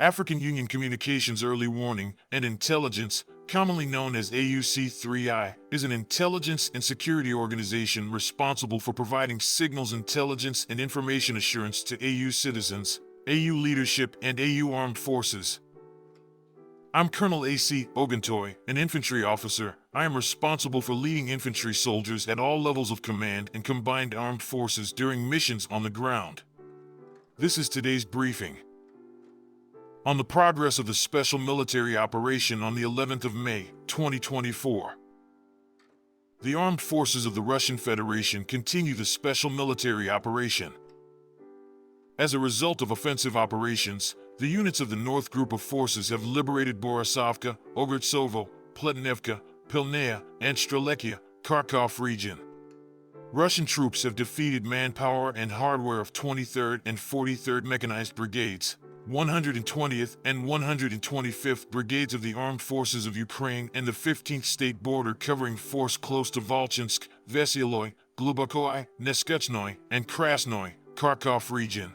African Union Communications Early Warning and Intelligence, commonly known as AUC3I, is an intelligence and security organization responsible for providing signals intelligence and information assurance to AU citizens, AU leadership, and AU armed forces. I'm Colonel A.C. Oguntoye, an infantry officer. I am responsible for leading infantry soldiers at all levels of command and combined armed forces during missions on the ground. This is today's briefing. On the progress of the special military operation on the 11th of May, 2024. The armed forces of the Russian Federation continue the special military operation. As a result of offensive operations, the units of the North Group of Forces have liberated Borisovka, Ogortsovo, Pletinevka, Pilnaya, and Strelechia, Kharkov region. Russian troops have defeated manpower and hardware of 23rd and 43rd Mechanized Brigades, 120th and 125th Brigades of the Armed Forces of Ukraine, and the 15th State border covering force close to Volchansk, Veseloy, Glubokoye, Neskutchnoye, and Krasnoye, Kharkov region.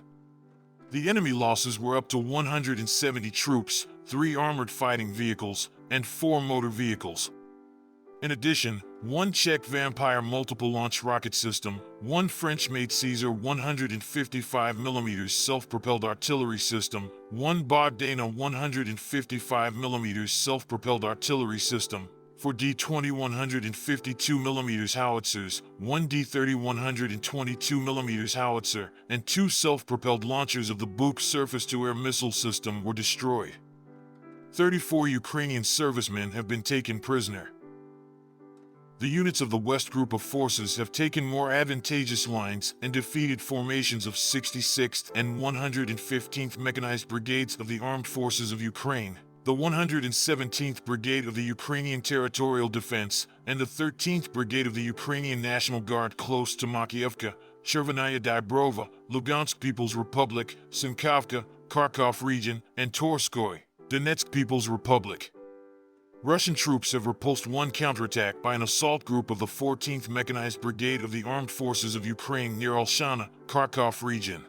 The enemy losses were up to 170 troops, 3 armored fighting vehicles, and 4 motor vehicles. In addition, 1 Czech Vampire multiple launch rocket system, 1 French-made Caesar 155mm self-propelled artillery system, 1 Bogdana 155mm self-propelled artillery system, 4 D-20 152mm howitzers, 1 D-30 122mm howitzer, and 2 self-propelled launchers of the Buk surface-to-air missile system were destroyed. 34 Ukrainian servicemen have been taken prisoner. The units of the West Group of Forces have taken more advantageous lines and defeated formations of 66th and 115th Mechanized Brigades of the Armed Forces of Ukraine, the 117th Brigade of the Ukrainian Territorial Defense, and the 13th Brigade of the Ukrainian National Guard close to Makiivka, Chervenaya Dybrova, Lugansk People's Republic, Sinkovka, Kharkov region, and Torskoy, Donetsk People's Republic. Russian troops have repulsed 1 counterattack by an assault group of the 14th Mechanized Brigade of the Armed Forces of Ukraine near Alshana, Kharkov region.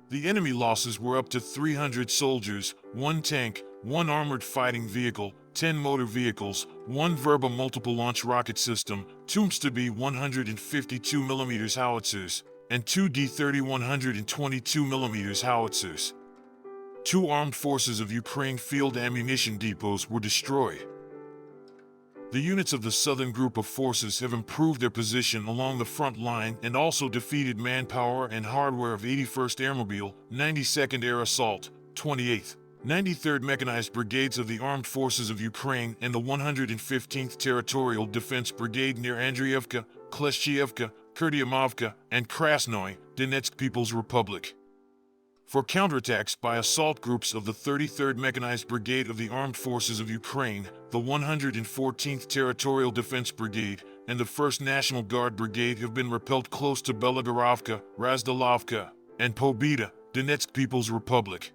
The enemy losses were up to 300 soldiers, 1 tank, 1 armored fighting vehicle, 10 motor vehicles, 1 Verba multiple launch rocket system, 2 Mstab 152mm howitzers, and 2 D-30 122mm howitzers. 2 armed forces of Ukraine field ammunition depots were destroyed. The units of the Southern Group of Forces have improved their position along the front line and also defeated manpower and hardware of 81st Airmobile, 92nd Air Assault, 28th, 93rd Mechanized Brigades of the Armed Forces of Ukraine, and the 115th Territorial Defense Brigade near Andriivka, Kleshchiivka, Kurdiamovka, and Krasnoye, Donetsk People's Republic. For counterattacks by assault groups of the 33rd Mechanized Brigade of the Armed Forces of Ukraine, the 114th Territorial Defense Brigade, and the 1st National Guard Brigade have been repelled close to Belagorovka, Razdalovka, and Pobeda, Donetsk People's Republic.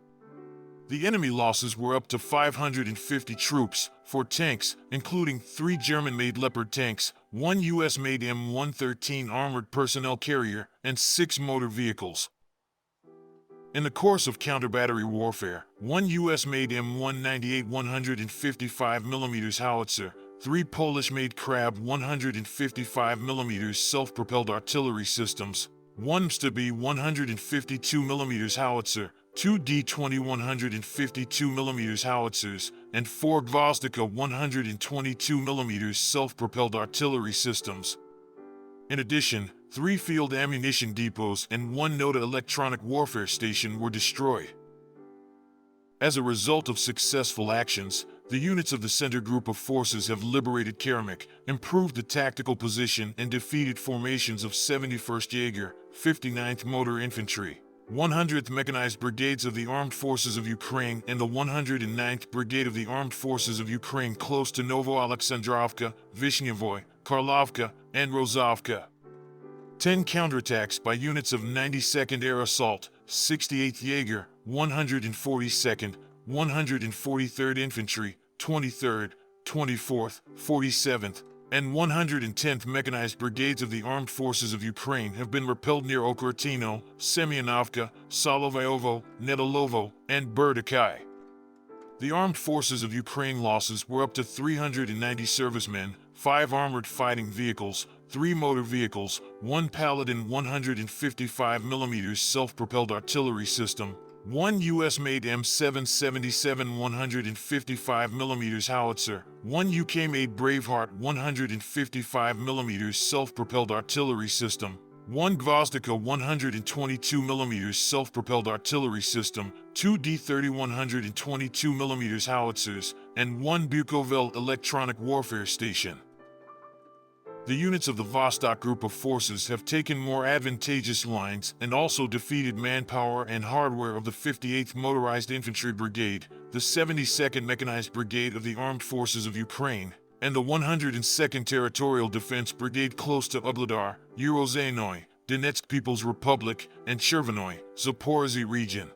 The enemy losses were up to 550 troops, 4 tanks, including 3 German-made Leopard tanks, 1 US-made M113 armored personnel carrier, and 6 motor vehicles. In the course of counter-battery warfare, 1 US-made M198 155mm howitzer, 3 Polish-made Krab 155mm self-propelled artillery systems, 1 Mstab 152mm howitzer, 2 D-20 152mm howitzers, and 4 Gvozdika 122mm self-propelled artillery systems. In addition, 3 field ammunition depots and 1 NOTA electronic warfare station were destroyed. As a result of successful actions, the units of the Center Group of Forces have liberated Karamik, improved the tactical position, and defeated formations of 71st Jaeger, 59th Motor Infantry, 100th Mechanized Brigades of the Armed Forces of Ukraine, and the 109th Brigade of the Armed Forces of Ukraine close to Novoalexandrovka, Vishnyevoy, Karlovka, and Rozovka. 10 counterattacks by units of 92nd Air Assault, 68th Jaeger, 142nd, 143rd Infantry, 23rd, 24th, 47th, and 110th Mechanized Brigades of the Armed Forces of Ukraine have been repelled near Okrotino, Semyonovka, Solovyovo, Nedolovo, and Berdikai. The Armed Forces of Ukraine losses were up to 390 servicemen, 5 armored fighting vehicles, 3 motor vehicles, 1 Paladin 155mm self-propelled artillery system, 1 US-made M777 155mm howitzer, 1 UK-made Braveheart 155mm self-propelled artillery system, 1 Gvozdika 122mm self-propelled artillery system, 2 D-30 122mm howitzers, and 1 Bukovel electronic warfare station. The units of the Vostok Group of Forces have taken more advantageous lines and also defeated manpower and hardware of the 58th Motorized Infantry Brigade, the 72nd Mechanized Brigade of the Armed Forces of Ukraine, and the 102nd Territorial Defense Brigade close to Ugledar, Urozhenoy, Donetsk People's Republic, and Chervonoy, Zaporozhye region.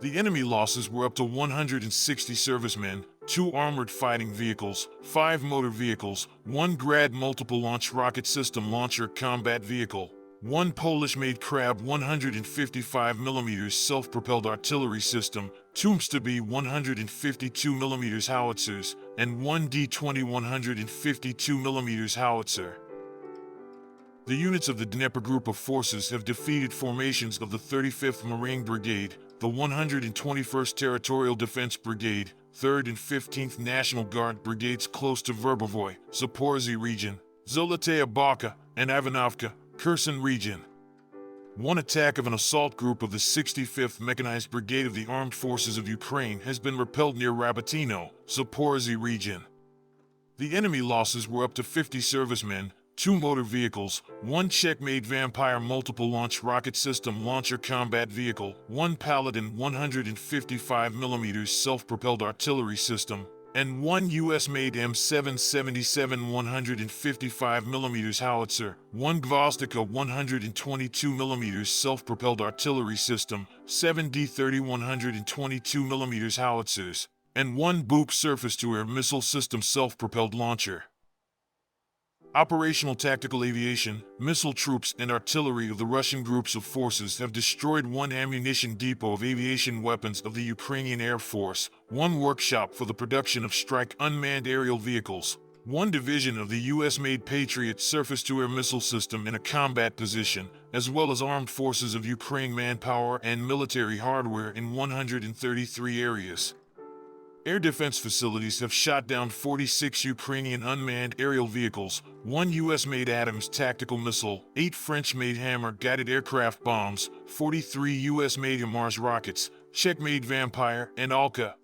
The enemy losses were up to 160 servicemen, 2 armored fighting vehicles, 5 motor vehicles, 1 Grad multiple launch rocket system launcher combat vehicle, 1 Polish-made Krab 155mm self-propelled artillery system, 2 Mstab 152mm howitzers, and 1 D-20 152mm howitzer. The units of the Dnieper Group of Forces have defeated formations of the 35th Moraine Brigade, the 121st Territorial Defense Brigade, 3rd and 15th National Guard Brigades close to Verbovoy, Zaporozhye region, Zoloteya Balka, and Ivanovka, Kherson region. 1 attack of an assault group of the 65th Mechanized Brigade of the Armed Forces of Ukraine has been repelled near Rabotino, Zaporozhye region. The enemy losses were up to 50 servicemen, 2 motor vehicles, 1 Czech-made Vampire multiple launch rocket system launcher combat vehicle, 1 Paladin 155mm self-propelled artillery system, and 1 US-made M777 155mm howitzer, 1 Gvozdika 122mm self-propelled artillery system, 7 D-30 122mm howitzers, and 1 Buk surface-to-air missile system self-propelled launcher. Operational tactical aviation, missile troops, and artillery of the Russian groups of forces have destroyed 1 ammunition depot of aviation weapons of the Ukrainian Air Force, 1 workshop for the production of strike unmanned aerial vehicles, 1 division of the US-made Patriot surface-to-air missile system in a combat position, as well as armed forces of Ukraine manpower and military hardware in 133 areas. Air defense facilities have shot down 46 Ukrainian unmanned aerial vehicles, 1 US-made Adams tactical missile, 8 French-made Hammer guided aircraft bombs, 43 US-made Mars rockets, Czech-made Vampire, and Alka.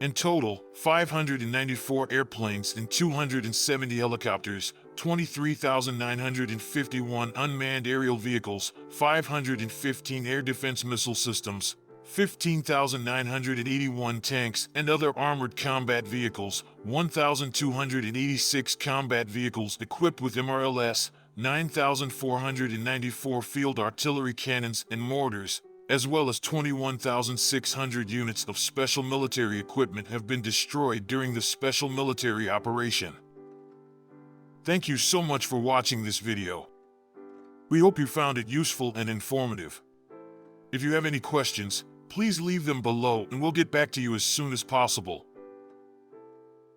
In total, 594 airplanes and 270 helicopters, 23,951 unmanned aerial vehicles, 515 air defense missile systems, 15,981 tanks and other armored combat vehicles, 1,286 combat vehicles equipped with MRLS, 9,494 field artillery cannons and mortars, as well as 21,600 units of special military equipment have been destroyed during the special military operation. Thank you so much for watching this video. We hope you found it useful and informative. If you have any questions, please leave them below and we'll get back to you as soon as possible.